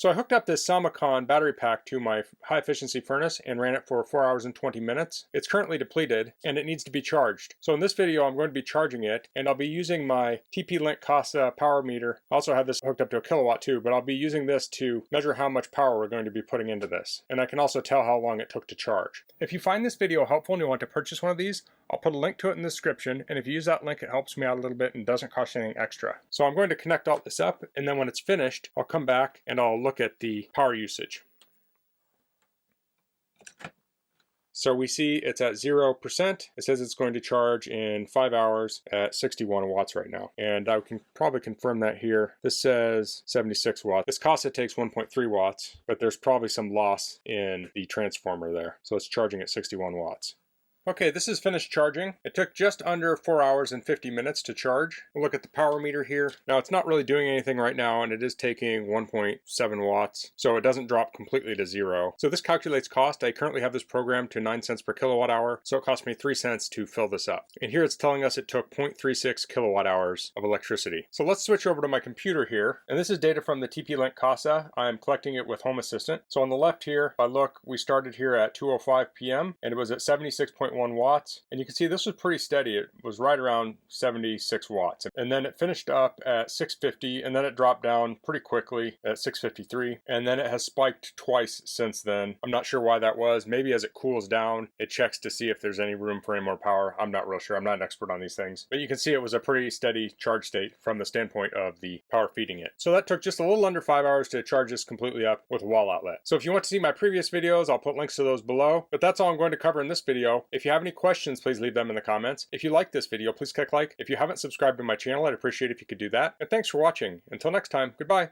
So I hooked up this Somikon battery pack to my high efficiency furnace and ran it for 4 hours and 20 minutes. It's currently depleted and it needs to be charged. So in this video I'm going to be charging it, and I'll be using my TP-Link Casa power meter. I also have this hooked up to a kilowatt too, but I'll be using this to measure how much power we're going to be putting into this. And I can also tell how long it took to charge. If you find this video helpful and you want to purchase one of these, I'll put a link to it in the description, and if you use that link it helps me out a little bit and doesn't cost anything extra. So I'm going to connect all this up, and then when it's finished I'll come back and I'll look at the power usage. So we see it's at 0%. It says it's going to charge in 5 hours at 61 watts right now. And I can probably confirm that here. This says 76 watts. This Casa takes 1.3 watts, but there's probably some loss in the transformer there. So it's charging at 61 watts. Okay, this is finished charging. It took just under 4 hours and 50 minutes to charge. We'll look at the power meter here. Now it's not really doing anything right now, and it is taking 1.7 watts, so it doesn't drop completely to zero. So this calculates cost. I currently have this programmed to 9 cents per kilowatt hour, so it cost me 3 cents to fill this up. And here it's telling us it took 0.36 kilowatt hours of electricity. So let's switch over to my computer here, and this is data from the TP-Link Casa. I'm collecting it with Home Assistant. So on the left here, if I look, we started here at 2:05 p.m. and it was at 76.1 watts, and you can see this was pretty steady. It was right around 76 watts, and then it finished up at 650, and then it dropped down pretty quickly at 653, and then it has spiked twice since then. I'm not sure why that was. Maybe as it cools down it checks to see if there's any room for any more power. I'm not real sure. I'm not an expert on these things, but you can see it was a pretty steady charge state from the standpoint of the power feeding it. So that took just a little under 5 hours to charge this completely up with a wall outlet. So if you want to see my previous videos, I'll put links to those below, but that's all I'm going to cover in this video. If you have any questions, please leave them in the comments. If you like this video, please click like. If you haven't subscribed to my channel, I'd appreciate if you could do that. And thanks for watching. Until next time, goodbye.